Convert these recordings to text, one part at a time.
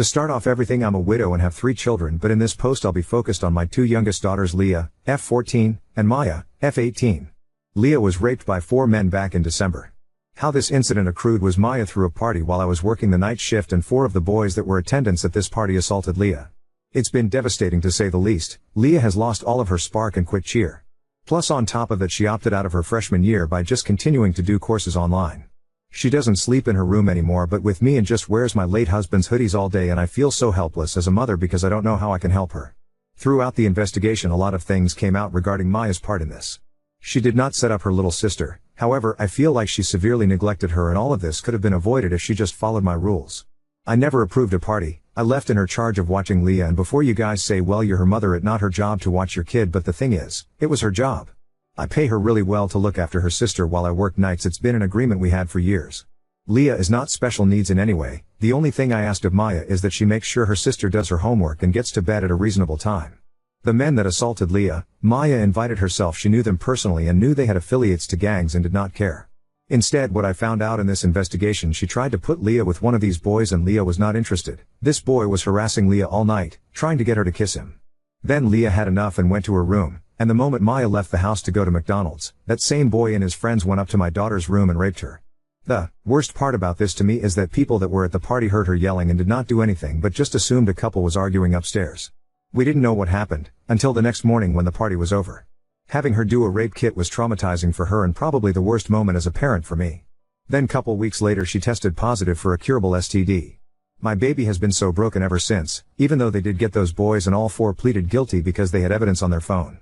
To start off everything, I'm a widow and have 3 children, but in this post I'll be focused on my 2 youngest daughters, Leah, F14, and Maya, F18. Leah was raped by 4 men back in December. How this incident accrued was Maya threw a party while I was working the night shift, and 4 of the boys that were attendants at this party assaulted Leah. It's been devastating to say the least. Leah has lost all of her spark and quit cheer. Plus on top of that, she opted out of her freshman year by just continuing to do courses online. She doesn't sleep in her room anymore but with me and just wears my late husband's hoodies all day, and I feel so helpless as a mother because I don't know how I can help her. Throughout the investigation a lot of things came out regarding Maya's part in this. She did not set up her little sister, however I feel like she severely neglected her, and all of this could have been avoided if she just followed my rules. I never approved a party. I left in her charge of watching Leah, and before you guys say well you're her mother, it's not her job to watch your kid, but the thing is, it was her job. I pay her really well to look after her sister while I work nights. It's been an agreement we had for years. Leah is not special needs in any way. The only thing I asked of Maya is that she makes sure her sister does her homework and gets to bed at a reasonable time. The men that assaulted Leah, Maya invited herself. She knew them personally and knew they had affiliates to gangs and did not care. Instead, what I found out in this investigation, she tried to put Leah with one of these boys and Leah was not interested. This boy was harassing Leah all night, trying to get her to kiss him. Then Leah had enough and went to her room. And the moment Maya left the house to go to McDonald's, that same boy and his friends went up to my daughter's room and raped her. The worst part about this to me is that people that were at the party heard her yelling and did not do anything but just assumed a couple was arguing upstairs. We didn't know what happened until the next morning when the party was over. Having her do a rape kit was traumatizing for her and probably the worst moment as a parent for me. Then couple weeks later she tested positive for a curable STD. My baby has been so broken ever since, even though they did get those boys and all 4 pleaded guilty because they had evidence on their phone.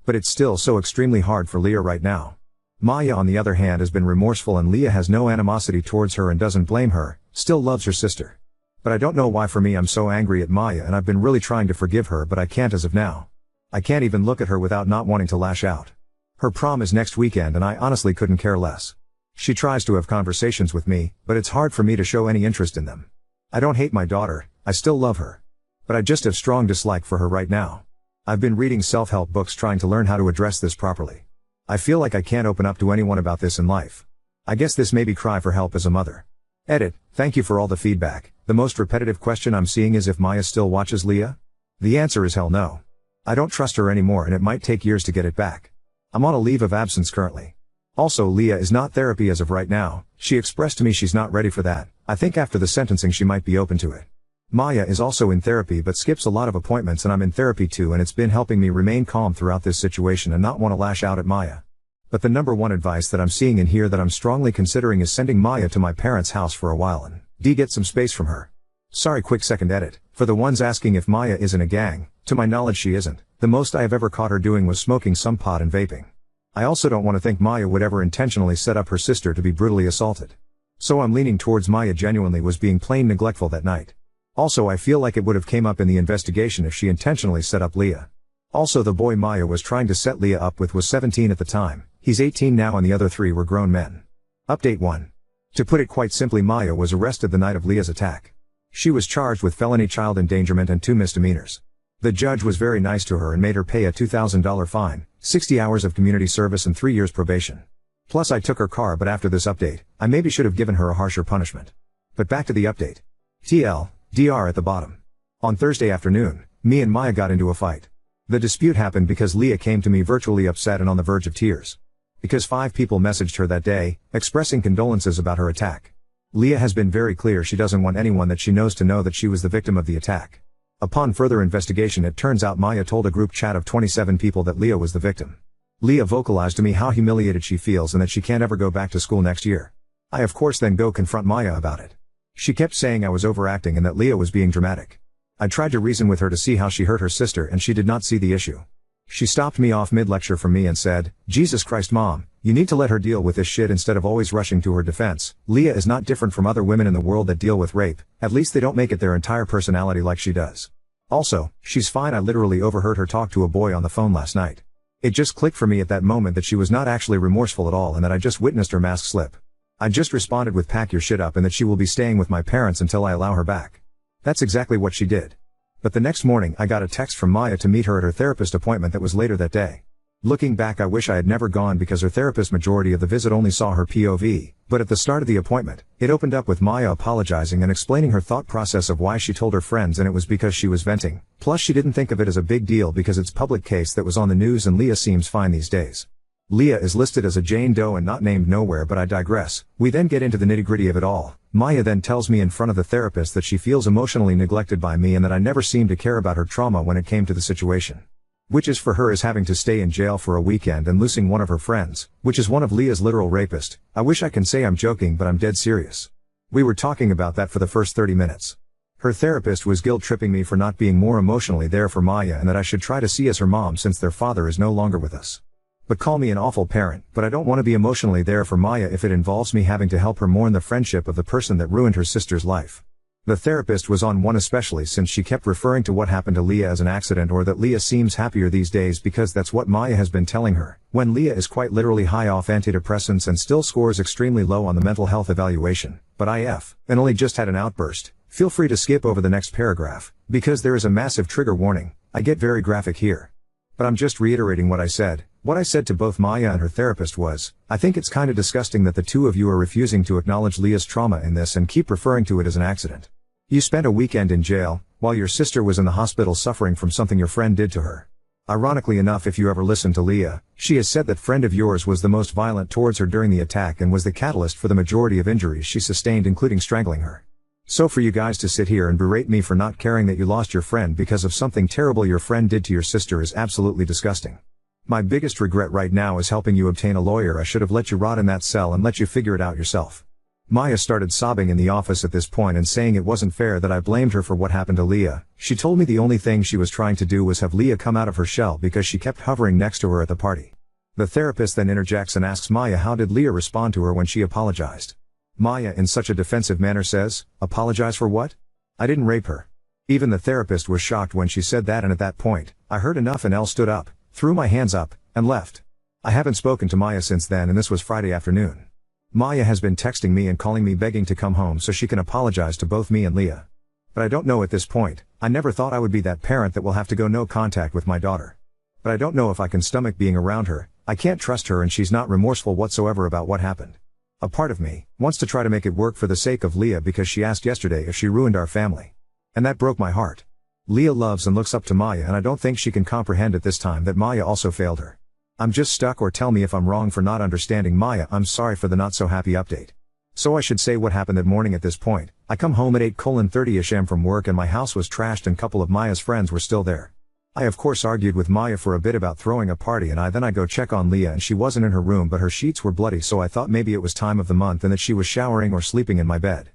But it's still so extremely hard for Leah right now. Maya on the other hand has been remorseful, and Leah has no animosity towards her and doesn't blame her, still loves her sister. But I don't know why for me I'm so angry at Maya, and I've been really trying to forgive her but I can't as of now. I can't even look at her without not wanting to lash out. Her prom is next weekend and I honestly couldn't care less. She tries to have conversations with me, but it's hard for me to show any interest in them. I don't hate my daughter, I still love her. But I just have strong dislike for her right now. I've been reading self-help books trying to learn how to address this properly. I feel like I can't open up to anyone about this in life. I guess this may be cry for help as a mother. Edit. Thank you for all the feedback. The most repetitive question I'm seeing is if Maya still watches Leah? The answer is hell no. I don't trust her anymore and it might take years to get it back. I'm on a leave of absence currently. Also, Leah is not therapy as of right now. She expressed to me she's not ready for that. I think after the sentencing she might be open to it. Maya is also in therapy but skips a lot of appointments, and I'm in therapy too, and it's been helping me remain calm throughout this situation and not want to lash out at Maya. But the number one advice that I'm seeing in here that I'm strongly considering is sending Maya to my parents' house for a while and get some space from her. Sorry, quick second edit. For the ones asking if Maya is in a gang, to my knowledge she isn't. The most I have ever caught her doing was smoking some pot and vaping. I also don't want to think Maya would ever intentionally set up her sister to be brutally assaulted. So I'm leaning towards Maya genuinely was being plain neglectful that night. Also, I feel like it would have came up in the investigation if she intentionally set up Leah. Also, the boy Maya was trying to set Leah up with was 17 at the time. He's 18 now and the other 3 were grown men. Update 1. To put it quite simply, Maya was arrested the night of Leah's attack. She was charged with felony child endangerment and 2 misdemeanors. The judge was very nice to her and made her pay a $2,000 fine, 60 hours of community service and 3 years probation. Plus I took her car, but after this update, I maybe should have given her a harsher punishment. But back to the update. TLDR at the bottom. On Thursday afternoon, me and Maya got into a fight. The dispute happened because Leah came to me virtually upset and on the verge of tears. Because 5 people messaged her that day, expressing condolences about her attack. Leah has been very clear she doesn't want anyone that she knows to know that she was the victim of the attack. Upon further investigation, it turns out Maya told a group chat of 27 people that Leah was the victim. Leah vocalized to me how humiliated she feels and that she can't ever go back to school next year. I of course then go confront Maya about it. She kept saying I was overacting and that Leah was being dramatic. I tried to reason with her to see how she hurt her sister and she did not see the issue. She stopped me off mid-lecture from me and said, "Jesus Christ, Mom, you need to let her deal with this shit instead of always rushing to her defense. Leah is not different from other women in the world that deal with rape, at least they don't make it their entire personality like she does. Also, she's fine." I literally overheard her talk to a boy on the phone last night. It just clicked for me at that moment that she was not actually remorseful at all and that I just witnessed her mask slip. I just responded with "pack your shit up" and that she will be staying with my parents until I allow her back. That's exactly what she did. But the next morning I got a text from Maya to meet her at her therapist appointment that was later that day. Looking back, I wish I had never gone because her therapist majority of the visit only saw her POV, but at the start of the appointment, it opened up with Maya apologizing and explaining her thought process of why she told her friends, and it was because she was venting. Plus she didn't think of it as a big deal because it's public case that was on the news, and Leah seems fine these days. Leah is listed as a Jane Doe and not named nowhere, but I digress. We then get into the nitty-gritty of it all. Maya then tells me in front of the therapist that she feels emotionally neglected by me and that I never seemed to care about her trauma when it came to the situation. Which is for her is having to stay in jail for a weekend and losing one of her friends, which is one of Leah's literal rapist. I wish I can say I'm joking, but I'm dead serious. We were talking about that for the first 30 minutes. Her therapist was guilt-tripping me for not being more emotionally there for Maya and that I should try to see as her mom since their father is no longer with us. But call me an awful parent, but I don't want to be emotionally there for Maya if it involves me having to help her mourn the friendship of the person that ruined her sister's life. The therapist was on one, especially since she kept referring to what happened to Leah as an accident, or that Leah seems happier these days because that's what Maya has been telling her, when Leah is quite literally high off antidepressants and still scores extremely low on the mental health evaluation. But and only just had an outburst. Feel free to skip over the next paragraph, because there is a massive trigger warning. I get very graphic here. But I'm just reiterating what I said. What I said to both Maya and her therapist was, I think it's kinda disgusting that the two of you are refusing to acknowledge Leah's trauma in this and keep referring to it as an accident. You spent a weekend in jail, while your sister was in the hospital suffering from something your friend did to her. Ironically enough, if you ever listen to Leah, she has said that friend of yours was the most violent towards her during the attack and was the catalyst for the majority of injuries she sustained, including strangling her. So for you guys to sit here and berate me for not caring that you lost your friend because of something terrible your friend did to your sister is absolutely disgusting. My biggest regret right now is helping you obtain a lawyer. I should have let you rot in that cell and let you figure it out yourself. Maya started sobbing in the office at this point and saying it wasn't fair that I blamed her for what happened to Leah. She told me the only thing she was trying to do was have Leah come out of her shell because she kept hovering next to her at the party. The therapist then interjects and asks Maya how did Leah respond to her when she apologized. Maya in such a defensive manner says, apologize for what? I didn't rape her. Even the therapist was shocked when she said that, and at that point, I heard enough and stood up, threw my hands up, and left. I haven't spoken to Maya since then, and this was Friday afternoon. Maya has been texting me and calling me begging to come home so she can apologize to both me and Leah. But I don't know at this point. I never thought I would be that parent that will have to go no contact with my daughter. But I don't know if I can stomach being around her. I can't trust her and she's not remorseful whatsoever about what happened. A part of me wants to try to make it work for the sake of Leah because she asked yesterday if she ruined our family. And that broke my heart. Leah loves and looks up to Maya, and I don't think she can comprehend at this time that Maya also failed her. I'm just stuck, or tell me if I'm wrong for not understanding Maya. I'm sorry for the not so happy update. So I should say what happened that morning. At this point, I come home at 8:30ish am from work and my house was trashed and couple of Maya's friends were still there. I of course argued with Maya for a bit about throwing a party, and I go check on Leah and she wasn't in her room but her sheets were bloody, so I thought maybe it was time of the month and that she was showering or sleeping in my bed.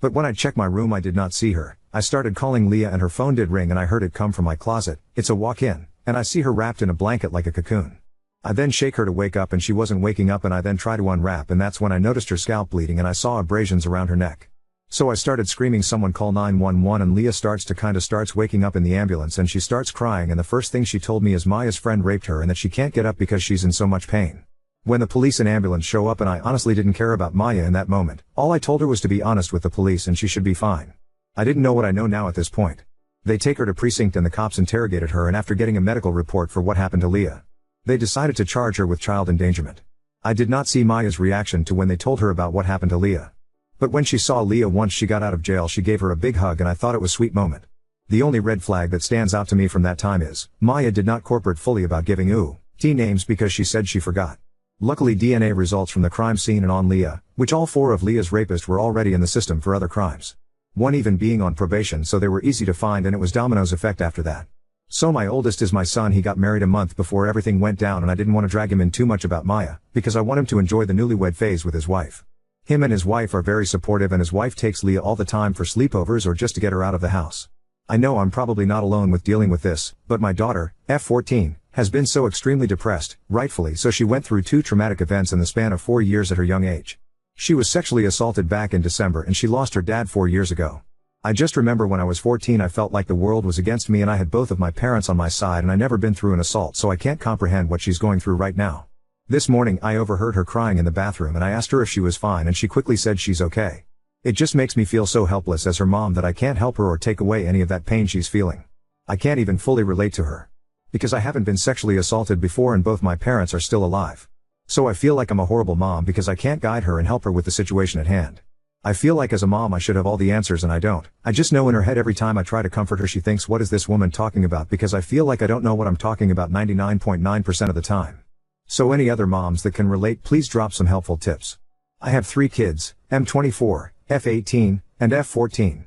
But when I checked my room I did not see her. I started calling Leah and her phone did ring and I heard it come from my closet. It's a walk-in, and I see her wrapped in a blanket like a cocoon. I then shake her to wake up and she wasn't waking up, and I then try to unwrap, and that's when I noticed her scalp bleeding and I saw abrasions around her neck. So I started screaming, someone call 911, and Leah starts waking up in the ambulance and she starts crying, and the first thing she told me is Maya's friend raped her and that she can't get up because she's in so much pain. When the police and ambulance show up, and I honestly didn't care about Maya in that moment, all I told her was to be honest with the police and she should be fine. I didn't know what I know now at this point. They take her to precinct and the cops interrogated her, and after getting a medical report for what happened to Leah, they decided to charge her with child endangerment. I did not see Maya's reaction to when they told her about what happened to Leah. But when she saw Leah once she got out of jail, she gave her a big hug and I thought it was a sweet moment. The only red flag that stands out to me from that time is, Maya did not cooperate fully about giving T names because she said she forgot. Luckily DNA results from the crime scene and on Leah, which all 4 of Leah's rapists were already in the system for other crimes. One even being on probation, so they were easy to find, and it was dominoes effect after that. So my oldest is my son. He got married a month before everything went down, and I didn't want to drag him in too much about Maya, because I want him to enjoy the newlywed phase with his wife. Him and his wife are very supportive, and his wife takes Leah all the time for sleepovers or just to get her out of the house. I know I'm probably not alone with dealing with this, but my daughter, F14, has been so extremely depressed, rightfully so. She went through 2 traumatic events in the span of 4 years at her young age. She was sexually assaulted back in December and she lost her dad 4 years ago. I just remember when I was 14 I felt like the world was against me and I had both of my parents on my side, and I never been through an assault, so I can't comprehend what she's going through right now. This morning I overheard her crying in the bathroom and I asked her if she was fine and she quickly said she's okay. It just makes me feel so helpless as her mom that I can't help her or take away any of that pain she's feeling. I can't even fully relate to her. because I haven't been sexually assaulted before and both my parents are still alive. So I feel like I'm a horrible mom because I can't guide her and help her with the situation at hand. I feel like as a mom I should have all the answers and I don't. I just know in her head every time I try to comfort her she thinks, what is this woman talking about, because I feel like I don't know what I'm talking about 99.9% of the time. So any other moms that can relate, please drop some helpful tips. I have 3 kids, M24, F18, and F14.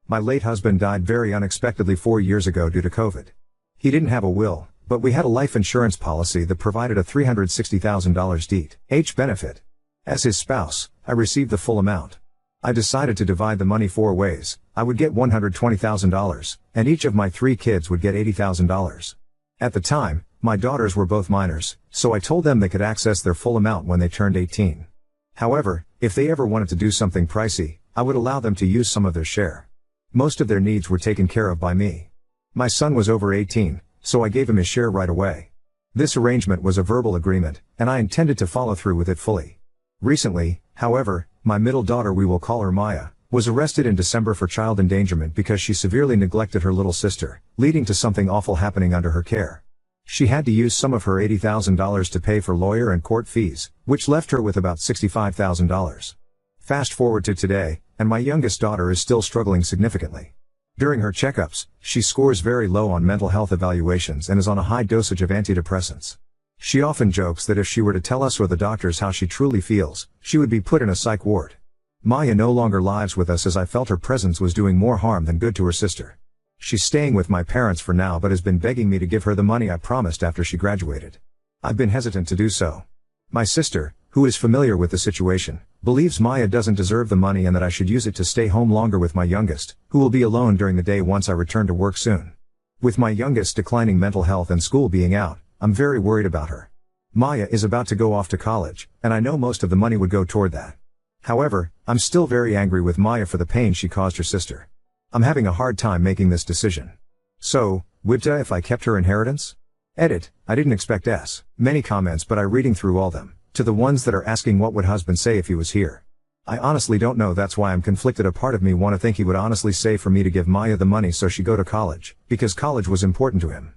My late husband died very unexpectedly 4 years ago due to COVID. He didn't have a will, but we had a life insurance policy that provided a $360,000 DH benefit. As his spouse, I received the full amount. I decided to divide the money 4 ways. I would get $120,000, and each of my 3 kids would get $80,000. At the time, my daughters were both minors, so I told them they could access their full amount when they turned 18. However, if they ever wanted to do something pricey, I would allow them to use some of their share. Most of their needs were taken care of by me. My son was over 18, so I gave him his share right away. This arrangement was a verbal agreement, and I intended to follow through with it fully. Recently, however, my middle daughter, we will call her Maya, was arrested in December for child endangerment because she severely neglected her little sister, leading to something awful happening under her care. She had to use some of her $80,000 to pay for lawyer and court fees, which left her with about $65,000. Fast forward to today, and my youngest daughter is still struggling significantly. During her checkups, she scores very low on mental health evaluations and is on a high dosage of antidepressants. She often jokes that if she were to tell us or the doctors how she truly feels, she would be put in a psych ward. Maya no longer lives with us as I felt her presence was doing more harm than good to her sister. She's staying with my parents for now but has been begging me to give her the money I promised after she graduated. I've been hesitant to do so. My sister, who is familiar with the situation, believes Maya doesn't deserve the money and that I should use it to stay home longer with my youngest, who will be alone during the day once I return to work soon. With my youngest declining mental health and school being out, I'm very worried about her. Maya is about to go off to college, and I know most of the money would go toward that. However, I'm still very angry with Maya for the pain she caused her sister. I'm having a hard time making this decision. So, Wibta, if I kept her inheritance? Edit, I didn't expect many comments, but I reading through all them, to the ones that are asking what would husband say if he was here. I honestly don't know, that's why I'm conflicted. A part of me want to think he would honestly say for me to give Maya the money so she go to college, because college was important to him.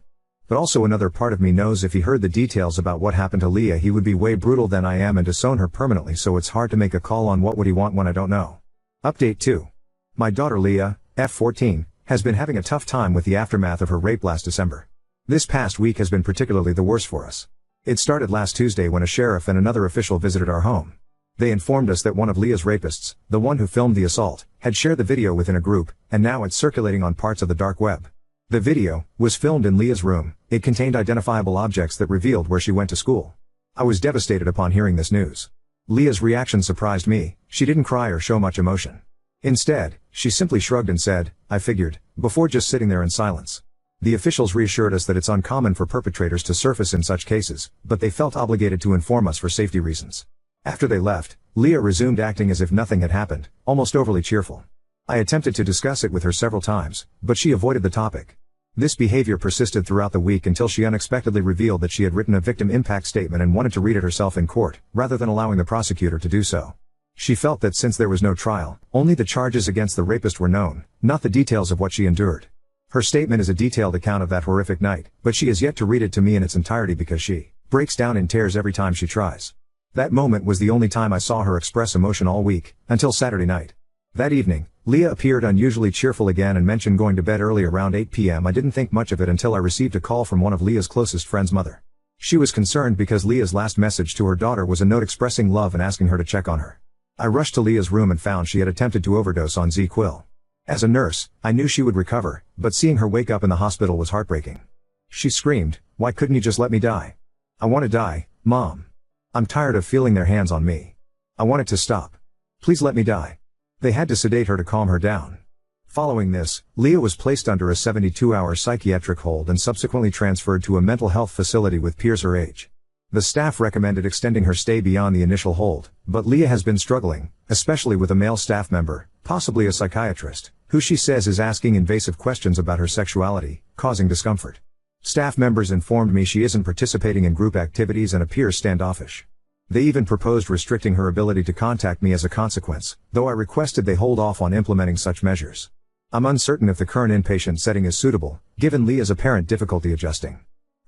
But also another part of me knows if he heard the details about what happened to Leah he would be way brutal than I am and disown her permanently, so it's hard to make a call on what would he want when I don't know. Update 2. My daughter Leah, F14, has been having a tough time with the aftermath of her rape last December. This past week has been particularly the worst for us. It started last Tuesday when a sheriff and another official visited our home. They informed us that one of Leah's rapists, the one who filmed the assault, had shared the video within a group, and now it's circulating on parts of the dark web. The video was filmed in Leah's room. It contained identifiable objects that revealed where she went to school. I was devastated upon hearing this news. Leah's reaction surprised me. She didn't cry or show much emotion. Instead, she simply shrugged and said, "I figured," before just sitting there in silence. The officials reassured us that it's uncommon for perpetrators to surface in such cases, but they felt obligated to inform us for safety reasons. After they left, Leah resumed acting as if nothing had happened, almost overly cheerful. I attempted to discuss it with her several times, but she avoided the topic. This behavior persisted throughout the week until she unexpectedly revealed that she had written a victim impact statement and wanted to read it herself in court, rather than allowing the prosecutor to do so. She felt that since there was no trial, only the charges against the rapist were known, not the details of what she endured. Her statement is a detailed account of that horrific night, but she has yet to read it to me in its entirety because she breaks down in tears every time she tries. That moment was the only time I saw her express emotion all week, until Saturday night. That evening, Leah appeared unusually cheerful again and mentioned going to bed early around 8 p.m. I didn't think much of it until I received a call from one of Leah's closest friends' mother. She was concerned because Leah's last message to her daughter was a note expressing love and asking her to check on her. I rushed to Leah's room and found she had attempted to overdose on ZQuil. As a nurse, I knew she would recover, but seeing her wake up in the hospital was heartbreaking. She screamed, "Why couldn't you just let me die? I want to die, Mom. I'm tired of feeling their hands on me. I want it to stop. Please let me die." They had to sedate her to calm her down. Following this, Leah was placed under a 72-hour psychiatric hold and subsequently transferred to a mental health facility with peers her age. The staff recommended extending her stay beyond the initial hold, but Leah has been struggling, especially with a male staff member, possibly a psychiatrist, who she says is asking invasive questions about her sexuality, causing discomfort. Staff members informed me she isn't participating in group activities and appears standoffish. They even proposed restricting her ability to contact me as a consequence, though I requested they hold off on implementing such measures. I'm uncertain if the current inpatient setting is suitable, given Leah's apparent difficulty adjusting.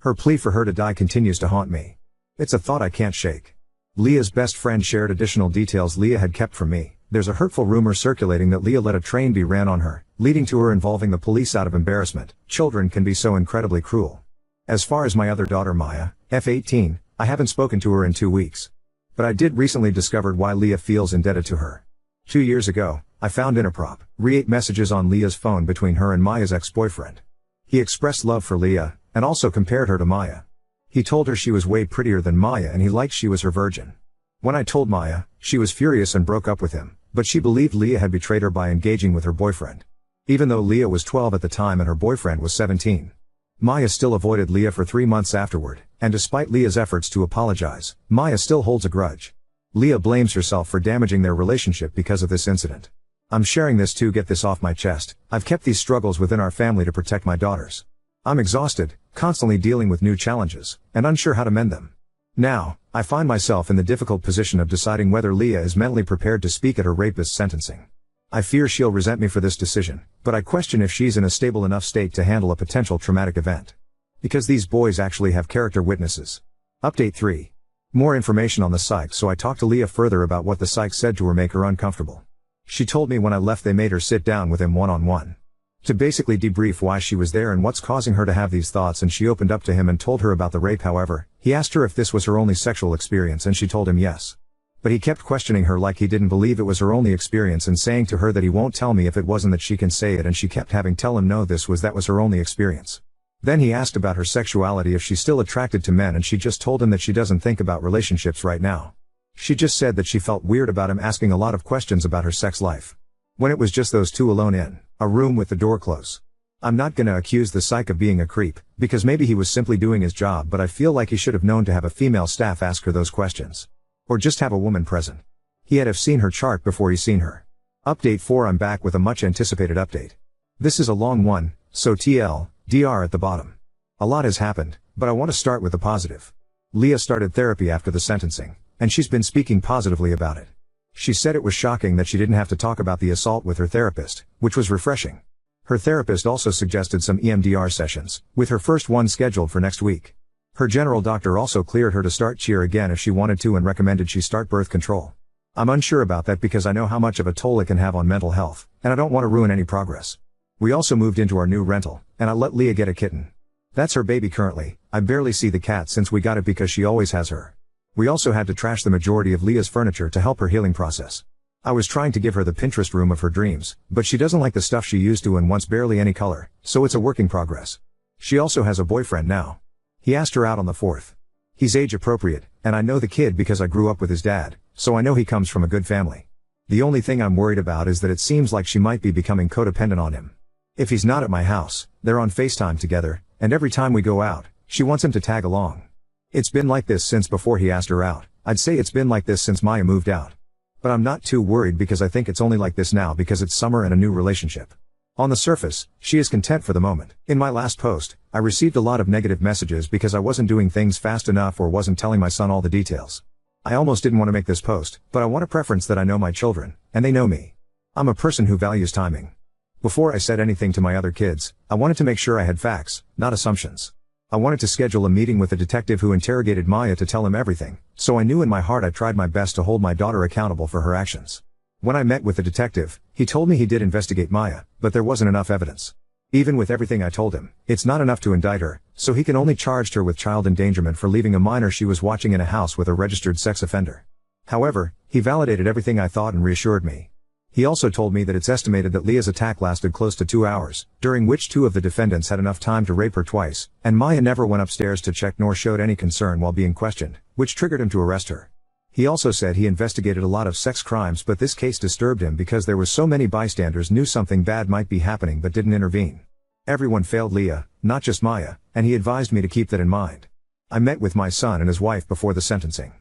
Her plea for her to die continues to haunt me. It's a thought I can't shake. Leah's best friend shared additional details Leah had kept from me. There's a hurtful rumor circulating that Leah let a train be ran on her, leading to her involving the police out of embarrassment. Children can be so incredibly cruel. As far as my other daughter Maya, F18, I haven't spoken to her in 2 weeks. But I did recently discover why Leah feels indebted to her. 2 years ago, I found inappropriate messages on Leah's phone between her and Maya's ex-boyfriend. He expressed love for Leah, and also compared her to Maya. He told her she was way prettier than Maya and he liked she was her virgin. When I told Maya, she was furious and broke up with him, but she believed Leah had betrayed her by engaging with her boyfriend. Even though Leah was 12 at the time and her boyfriend was 17. Maya still avoided Leah for 3 months afterward, and despite Leah's efforts to apologize, Maya still holds a grudge. Leah blames herself for damaging their relationship because of this incident. I'm sharing this to get this off my chest. I've kept these struggles within our family to protect my daughters. I'm exhausted, constantly dealing with new challenges, and unsure how to mend them. Now, I find myself in the difficult position of deciding whether Leah is mentally prepared to speak at her rapist's sentencing. I fear she'll resent me for this decision, but I question if she's in a stable enough state to handle a potential traumatic event. Because these boys actually have character witnesses. Update 3. More information on the psych, so I talked to Leah further about what the psych said to her make her uncomfortable. She told me when I left they made her sit down with him one-on-one. To basically debrief why she was there and what's causing her to have these thoughts, and she opened up to him and told her about the rape. However, he asked her if this was her only sexual experience and she told him yes. But he kept questioning her like he didn't believe it was her only experience and saying to her that he won't tell me if it wasn't, that she can say it, and she kept having tell him no, that was her only experience. Then he asked about her sexuality, if she's still attracted to men, and she just told him that she doesn't think about relationships right now. She just said that she felt weird about him asking a lot of questions about her sex life. When it was just those two alone in a room with the door closed. I'm not gonna accuse the psych of being a creep, because maybe he was simply doing his job, but I feel like he should have known to have a female staff ask her those questions. Or just have a woman present. He had have seen her chart before he seen her. Update 4. I'm back with a much anticipated update. This is a long one, so TLDR at the bottom. A lot has happened, but I want to start with the positive. Leah started therapy after the sentencing, and she's been speaking positively about it. She said it was shocking that she didn't have to talk about the assault with her therapist, which was refreshing. Her therapist also suggested some EMDR sessions, with her first one scheduled for next week. Her general doctor also cleared her to start cheer again if she wanted to and recommended she start birth control. I'm unsure about that because I know how much of a toll it can have on mental health, and I don't want to ruin any progress. We also moved into our new rental, and I let Leah get a kitten. That's her baby currently. I barely see the cat since we got it because she always has her. We also had to trash the majority of Leah's furniture to help her healing process. I was trying to give her the Pinterest room of her dreams, but she doesn't like the stuff she used to and wants barely any color, so it's a work in progress. She also has a boyfriend now. He asked her out on the 4th. He's age appropriate, and I know the kid because I grew up with his dad, so I know he comes from a good family. The only thing I'm worried about is that it seems like she might be becoming codependent on him. If he's not at my house, they're on FaceTime together, and every time we go out, she wants him to tag along. It's been like this since before he asked her out. I'd say it's been like this since Maya moved out. But I'm not too worried because I think it's only like this now because it's summer and a new relationship. On the surface, she is content for the moment. In my last post, I received a lot of negative messages because I wasn't doing things fast enough or wasn't telling my son all the details. I almost didn't want to make this post, but I want to preference that I know my children, and they know me. I'm a person who values timing. Before I said anything to my other kids, I wanted to make sure I had facts, not assumptions. I wanted to schedule a meeting with a detective who interrogated Maya to tell him everything, so I knew in my heart I tried my best to hold my daughter accountable for her actions. When I met with the detective, he told me he did investigate Maya, but there wasn't enough evidence. Even with everything I told him, it's not enough to indict her, so he can only charge her with child endangerment for leaving a minor she was watching in a house with a registered sex offender. However, he validated everything I thought and reassured me. He also told me that it's estimated that Leah's attack lasted close to 2 hours, during which 2 of the defendants had enough time to rape her twice, and Maya never went upstairs to check nor showed any concern while being questioned, which triggered him to arrest her. He also said he investigated a lot of sex crimes, but this case disturbed him because there was so many bystanders knew something bad might be happening but didn't intervene. Everyone failed Leah, not just Maya, and he advised me to keep that in mind. I met with my son and his wife before the sentencing.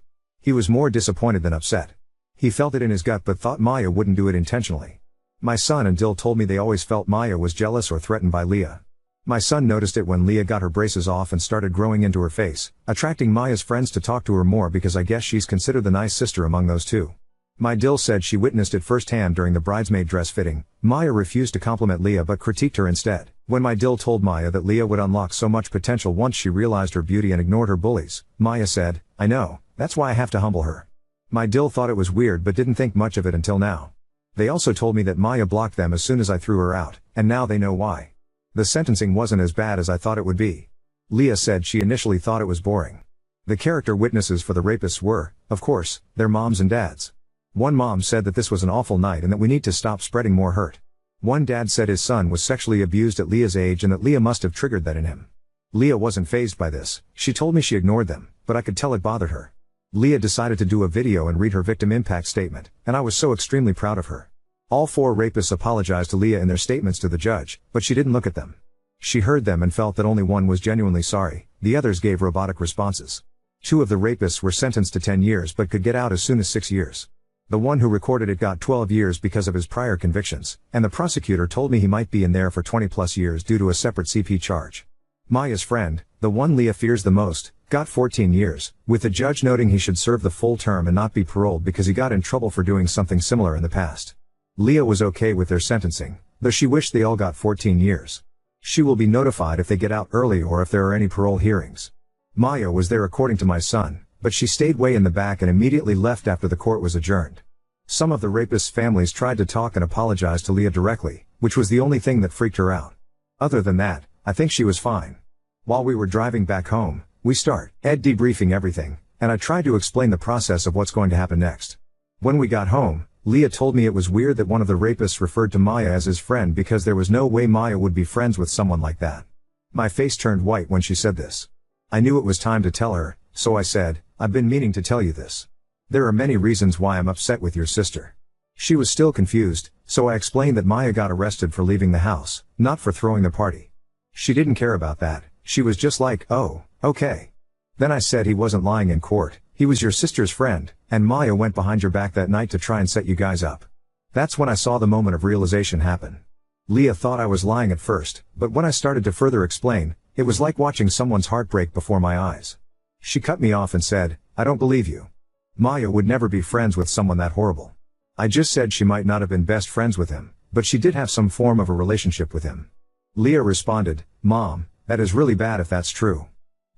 He was more disappointed than upset. He felt it in his gut but thought Maya wouldn't do it intentionally. My son and Dill told me they always felt Maya was jealous or threatened by Leah. My son noticed it when Leah got her braces off and started growing into her face, attracting Maya's friends to talk to her more because I guess she's considered the nice sister among those two. My Dill said she witnessed it firsthand during the bridesmaid dress fitting. Maya refused to compliment Leah but critiqued her instead. When my Dill told Maya that Leah would unlock so much potential once she realized her beauty and ignored her bullies, Maya said, "I know, that's why I have to humble her." My Dill thought it was weird but didn't think much of it until now. They also told me that Maya blocked them as soon as I threw her out, and now they know why. The sentencing wasn't as bad as I thought it would be. Leah said she initially thought it was boring. The character witnesses for the rapists were, of course, their moms and dads. One mom said that this was an awful night and that we need to stop spreading more hurt. One dad said his son was sexually abused at Leah's age and that Leah must have triggered that in him. Leah wasn't fazed by this. She told me she ignored them, but I could tell it bothered her. Leah decided to do a video and read her victim impact statement, and I was so extremely proud of her. All 4 rapists apologized to Leah in their statements to the judge, but she didn't look at them. She heard them and felt that only one was genuinely sorry, the others gave robotic responses. 2 of the rapists were sentenced to 10 years but could get out as soon as 6 years. The one who recorded it got 12 years because of his prior convictions, and the prosecutor told me he might be in there for 20+ years due to a separate CP charge. Maya's friend, the one Leah fears the most, got 14 years, with the judge noting he should serve the full term and not be paroled because he got in trouble for doing something similar in the past. Leah was okay with their sentencing, though she wished they all got 14 years. She will be notified if they get out early or if there are any parole hearings. Maya was there according to my son, but she stayed way in the back and immediately left after the court was adjourned. Some of the rapists' families tried to talk and apologize to Leah directly, which was the only thing that freaked her out. Other than that, I think she was fine. While we were driving back home, we started debriefing everything, and I tried to explain the process of what's going to happen next. When we got home, Leah told me it was weird that one of the rapists referred to Maya as his friend because there was no way Maya would be friends with someone like that. My face turned white when she said this. I knew it was time to tell her, so I said, "I've been meaning to tell you this. There are many reasons why I'm upset with your sister." She was still confused, so I explained that Maya got arrested for leaving the house, not for throwing the party. She didn't care about that, she was just like, "Oh, okay." Then I said he wasn't lying in court, he was your sister's friend, and Maya went behind your back that night to try and set you guys up. That's when I saw the moment of realization happen. Leah thought I was lying at first, but when I started to further explain, it was like watching someone's heart break before my eyes. She cut me off and said, "I don't believe you. Maya would never be friends with someone that horrible." I just said she might not have been best friends with him, but she did have some form of a relationship with him. Leah responded, "Mom, that is really bad if that's true.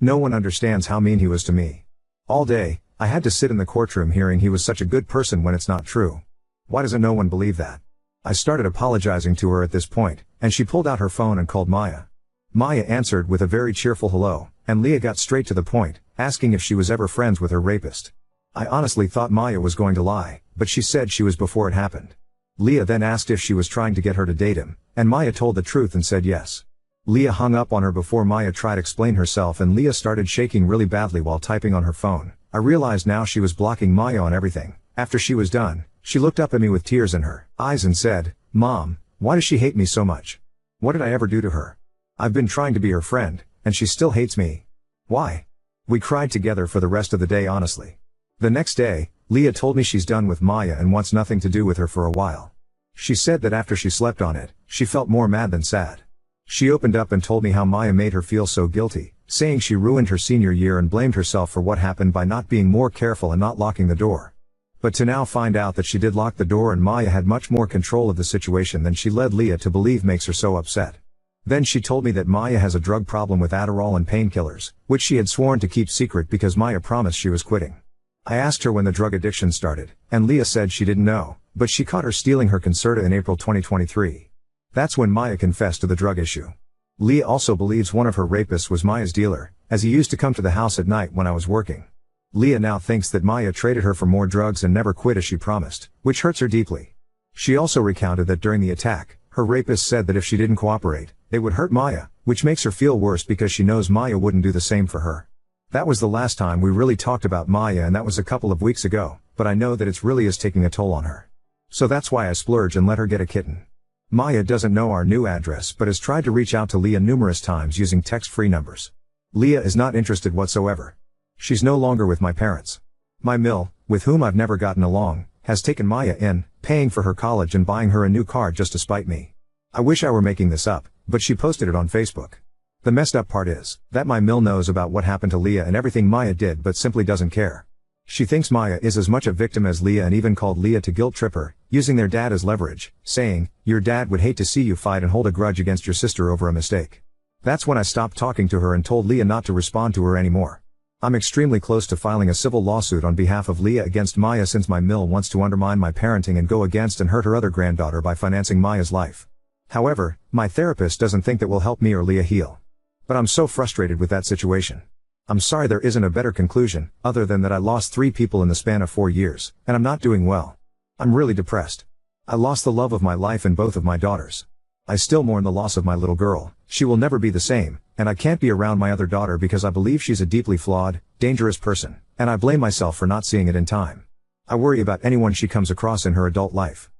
No one understands how mean he was to me. All day, I had to sit in the courtroom hearing he was such a good person when it's not true. Why doesn't no one believe that?" I started apologizing to her at this point, and she pulled out her phone and called Maya. Maya answered with a very cheerful hello, and Leah got straight to the point, asking if she was ever friends with her rapist. I honestly thought Maya was going to lie, but she said she was before it happened. Leah then asked if she was trying to get her to date him, and Maya told the truth and said yes. Leah hung up on her before Maya tried to explain herself, and Leah started shaking really badly while typing on her phone. I realized now she was blocking Maya on everything. After she was done, she looked up at me with tears in her eyes and said, "Mom, why does she hate me so much? What did I ever do to her? I've been trying to be her friend, and she still hates me. Why?" We cried together for the rest of the day honestly. The next day, Leah told me she's done with Maya and wants nothing to do with her for a while. She said that after she slept on it, she felt more mad than sad. She opened up and told me how Maya made her feel so guilty, saying she ruined her senior year and blamed herself for what happened by not being more careful and not locking the door. But to now find out that she did lock the door and Maya had much more control of the situation than she led Leah to believe makes her so upset. Then she told me that Maya has a drug problem with Adderall and painkillers, which she had sworn to keep secret because Maya promised she was quitting. I asked her when the drug addiction started, and Leah said she didn't know, but she caught her stealing her Concerta in April 2023. That's when Maya confessed to the drug issue. Leah also believes one of her rapists was Maya's dealer, as he used to come to the house at night when I was working. Leah now thinks that Maya traded her for more drugs and never quit as she promised, which hurts her deeply. She also recounted that during the attack, her rapist said that if she didn't cooperate, they would hurt Maya, which makes her feel worse because she knows Maya wouldn't do the same for her. That was the last time we really talked about Maya, and that was a couple of weeks ago, but I know that it's really is taking a toll on her. So that's why I splurge and let her get a kitten. Maya doesn't know our new address but has tried to reach out to Leah numerous times using text-free numbers. Leah is not interested whatsoever. She's no longer with my parents. My mill, with whom I've never gotten along, has taken Maya in, paying for her college and buying her a new car just to spite me. I wish I were making this up, but she posted it on Facebook. The messed up part is that my mill knows about what happened to Leah and everything Maya did but simply doesn't care. She thinks Maya is as much a victim as Leah and even called Leah to guilt trip her, using their dad as leverage, saying, "Your dad would hate to see you fight and hold a grudge against your sister over a mistake." That's when I stopped talking to her and told Leah not to respond to her anymore. I'm extremely close to filing a civil lawsuit on behalf of Leah against Maya since my mill wants to undermine my parenting and go against and hurt her other granddaughter by financing Maya's life. However, my therapist doesn't think that will help me or Leah heal. But I'm so frustrated with that situation. I'm sorry there isn't a better conclusion, other than that I lost 3 people in the span of 4 years, and I'm not doing well. I'm really depressed. I lost the love of my life and both of my daughters. I still mourn the loss of my little girl. She will never be the same, and I can't be around my other daughter because I believe she's a deeply flawed, dangerous person, and I blame myself for not seeing it in time. I worry about anyone she comes across in her adult life.